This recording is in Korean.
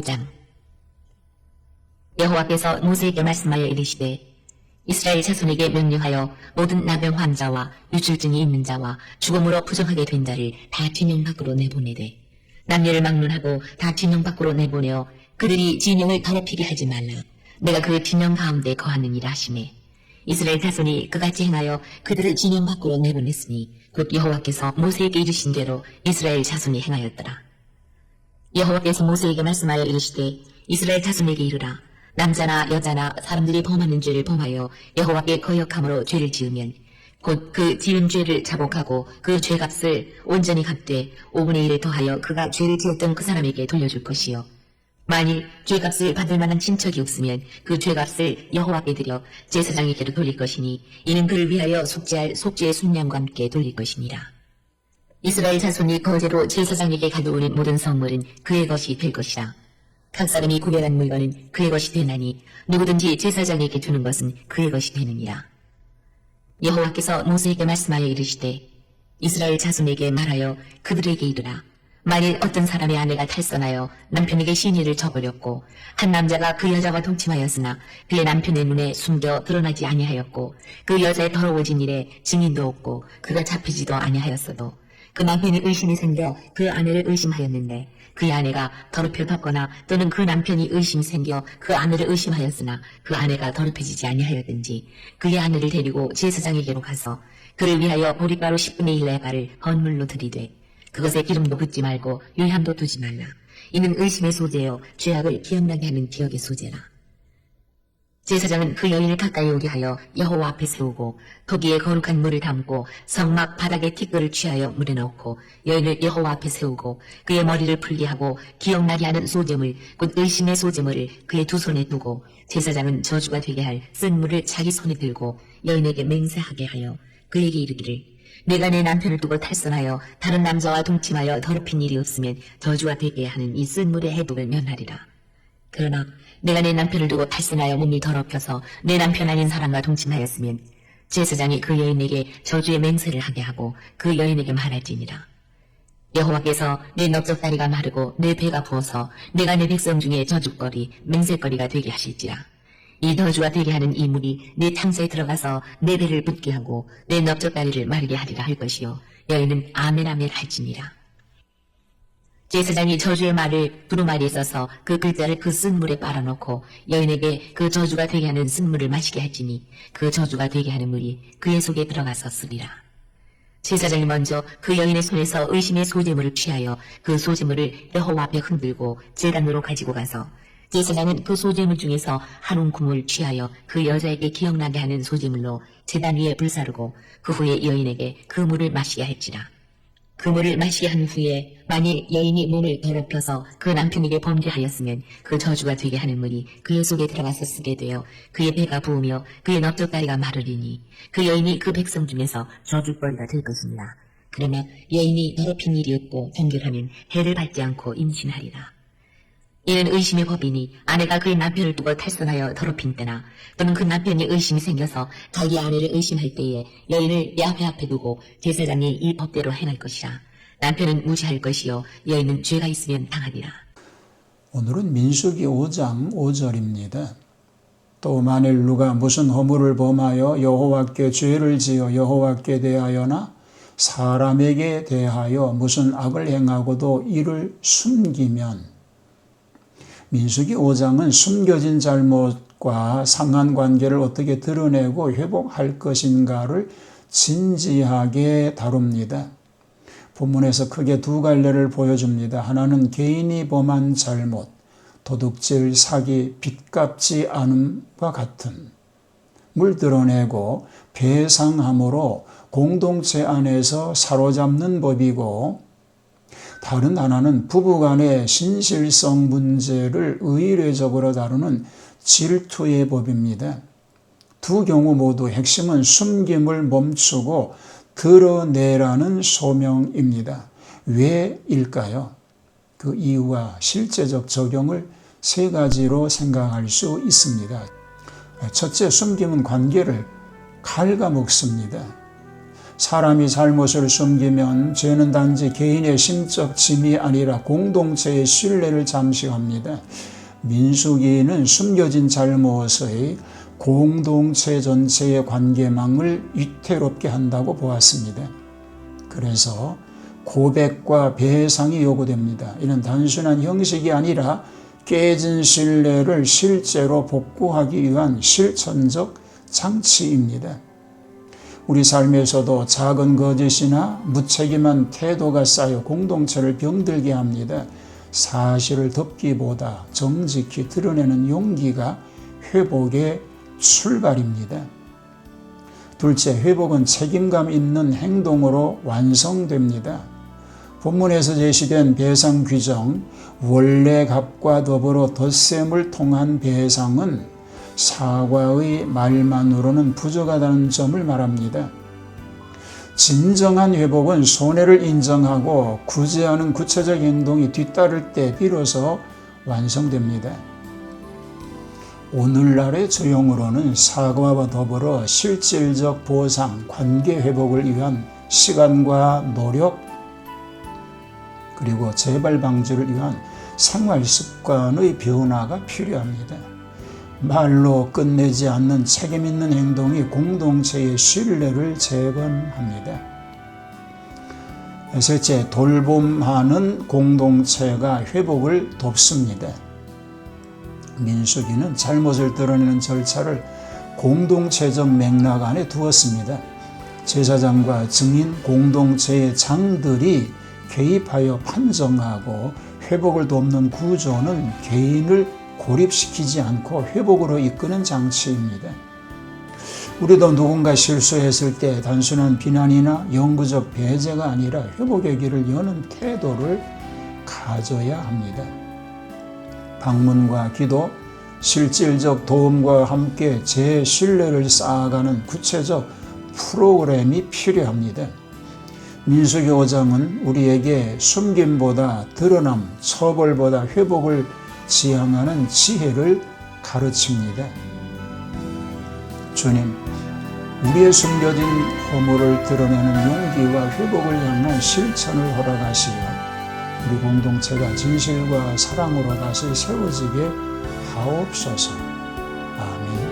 5장. 여호와께서 모세에게 말씀하여 이르시되 이스라엘 자손에게 명령하여 모든 나병 환자와 유출증이 있는 자와 죽음으로 부정하게 된 자를 다 진영 밖으로 내보내되 남녀를 막론하고 다 진영 밖으로 내보내어 그들이 진영을 더럽히게 하지 말라. 내가 그 진영 가운데 거하느니라 하시매 이스라엘 자손이 그같이 행하여 그들을 진영 밖으로 내보냈으니 곧 여호와께서 모세에게 이르신 대로 이스라엘 자손이 행하였더라. 여호와께서 모세에게 말씀하여 이르시되 이스라엘 자손에게 이르라. 남자나 여자나 사람들이 범하는 죄를 범하여 여호와께 거역함으로 죄를 지으면 곧 그 지은 죄를 자복하고 그 죄값을 온전히 갚되 5분의 1을 더하여 그가 죄를 지었던 그 사람에게 돌려줄 것이요 만일 죄값을 받을 만한 친척이 없으면 그 죄값을 여호와께 드려 제사장에게로 돌릴 것이니 이는 그를 위하여 속죄할 속죄의 순양과 함께 돌릴 것이니라. 이스라엘 자손이 거제로 제사장에게 가져오는 모든 성물은 그의 것이 될 것이라. 각 사람이 구별한 물건은 그의 것이 되나니 누구든지 제사장에게 주는 것은 그의 것이 되느니라. 여호와께서 모세에게 말씀하여 이르시되 이스라엘 자손에게 말하여 그들에게 이르라. 만일 어떤 사람의 아내가 탈선하여 남편에게 시니를 저버렸고 한 남자가 그 여자와 동침하였으나 그의 남편의 눈에 숨겨 드러나지 아니하였고 그 여자의 더러워진 일에 증인도 없고 그가 잡히지도 아니하였어도 그 남편이 의심이 생겨 그 아내를 의심하였는데 그의 아내가 더럽혀졌거나 또는 그 남편이 의심이 생겨 그 아내를 의심하였으나 그 아내가 더럽혀지지 아니하였든지 그의 아내를 데리고 제사장에게로 가서 그를 위하여 보리가루 10분의 1 레바를 헌물로 들이되 그것에 기름도 붓지 말고 유향도 두지 말라. 이는 의심의 소재요 죄악을 기억나게 하는 기억의 소재라. 제사장은 그 여인을 가까이 오게 하여 여호와 앞에 세우고 거기에 거룩한 물을 담고 성막 바닥에 티끌을 취하여 물에 넣고 여인을 여호와 앞에 세우고 그의 머리를 풀게 하고 기억나게 하는 소재물 곧 의심의 소재물을 그의 두 손에 두고 제사장은 저주가 되게 할 쓴 물을 자기 손에 들고 여인에게 맹세하게 하여 그에게 이르기를 내가 내 남편을 두고 탈선하여 다른 남자와 동침하여 더럽힌 일이 없으면 저주가 되게 하는 이 쓴 물의 해독을 면하리라. 그러나 내가 내 남편을 두고 탈선하여 몸이 더럽혀서 내 남편 아닌 사람과 동침하였으면 제사장이 그 여인에게 저주의 맹세를 하게 하고 그 여인에게 말할지니라. 여호와께서 내 넓적다리가 마르고 내 배가 부어서 내가 내 백성 중에 저주거리 맹세거리가 되게 하실지라. 이 저주가 되게 하는 이 물이 내 탕자에 들어가서 내 배를 붓게 하고 내 넓적다리를 마르게 하리라 할 것이요 여인은 아멘 아멘 할지니라. 제사장이 저주의 말을 두루마리에 써서 그 글자를 그 쓴 물에 빨아놓고 여인에게 그 저주가 되게 하는 쓴 물을 마시게 할지니 그 저주가 되게 하는 물이 그의 속에 들어가서 쓰리라. 제사장이 먼저 그 여인의 손에서 의심의 소재물을 취하여 그 소재물을 여호와 앞에 흔들고 제단으로 가지고 가서 제사장은 그 소재물 중에서 한 움큼을 취하여 그 여자에게 기억나게 하는 소재물로 제단 위에 불사르고 그 후에 여인에게 그 물을 마시게 할지라. 그 물을 마시게 한 후에 만일 여인이 몸을 더럽혀서 그 남편에게 범죄하였으면 그 저주가 되게 하는 물이 그의 속에 들어가서 쓰게 되어 그의 배가 부으며 그의 넓적다리가 마르리니 그 여인이 그 백성 중에서 저주거리가 될 것입니다. 그러나 여인이 더럽힌 일이 없고 정결하면 해를 받지 않고 임신하리라. 이는 의심의 법이니 아내가 그의 남편을 두고 탈선하여 더럽힌 때나 또는 그 남편이 의심이 생겨서 자기 아내를 의심할 때에 여인을 야훼 앞에 두고 제사장이 이 법대로 행할 것이라. 남편은 무시할 것이요 여인은 죄가 있으면 당하리라. 오늘은 민수기 5장 5절입니다. 또 만일 누가 무슨 허물을 범하여 여호와께 죄를 지어 여호와께 대하여나 사람에게 대하여 무슨 악을 행하고도 이를 숨기면 민수기 5장은 숨겨진 잘못과 상한관계를 어떻게 드러내고 회복할 것인가를 진지하게 다룹니다. 본문에서 크게 두 갈래를 보여줍니다. 하나는 개인이 범한 잘못, 도둑질, 사기, 빚 갚지 않음과 같은 물 드러내고 배상함으로 공동체 안에서 사로잡는 법이고 다른 하나는 부부간의 신실성 문제를 의례적으로 다루는 질투의 법입니다. 두 경우 모두 핵심은 숨김을 멈추고 드러내라는 소명입니다. 왜일까요? 그 이유와 실제적 적용을 세 가지로 생각할 수 있습니다. 첫째, 숨김은 관계를 갉아먹습니다. 사람이 잘못을 숨기면 죄는 단지 개인의 심적 짐이 아니라 공동체의 신뢰를 잠식합니다. 민수기는 숨겨진 잘못의 공동체 전체의 관계망을 위태롭게 한다고 보았습니다. 그래서 고백과 배상이 요구됩니다. 이는 단순한 형식이 아니라 깨진 신뢰를 실제로 복구하기 위한 실천적 장치입니다. 우리 삶에서도 작은 거짓이나 무책임한 태도가 쌓여 공동체를 병들게 합니다. 사실을 덮기보다 정직히 드러내는 용기가 회복의 출발입니다. 둘째, 회복은 책임감 있는 행동으로 완성됩니다. 본문에서 제시된 배상 규정, 원래 값과 더불어 덧셈을 통한 배상은 사과의 말만으로는 부족하다는 점을 말합니다. 진정한 회복은 손해를 인정하고 구제하는 구체적 행동이 뒤따를 때 비로소 완성됩니다. 오늘날의 조용으로는 사과와 더불어 실질적 보상, 관계 회복을 위한 시간과 노력, 그리고 재발 방지를 위한 생활 습관의 변화가 필요합니다. 말로 끝내지 않는 책임 있는 행동이 공동체의 신뢰를 재건합니다. 셋째, 돌봄하는 공동체가 회복을 돕습니다. 민수기는 잘못을 드러내는 절차를 공동체적 맥락 안에 두었습니다. 제사장과 증인, 공동체의 장들이 개입하여 판정하고 회복을 돕는 구조는 개인을 고립시키지 않고 회복으로 이끄는 장치입니다. 우리도 누군가 실수했을 때 단순한 비난이나 영구적 배제가 아니라 회복의 길을 여는 태도를 가져야 합니다. 방문과 기도, 실질적 도움과 함께 제 신뢰를 쌓아가는 구체적 프로그램이 필요합니다. 민수기 5장은 우리에게 숨김보다 드러남, 처벌보다 회복을 지향하는 지혜를 가르칩니다. 주님, 우리의 숨겨진 허물을 드러내는 용기와 회복을 향한 실천을 허락하시어 우리 공동체가 진실과 사랑으로 다시 세워지게 하옵소서. 아멘.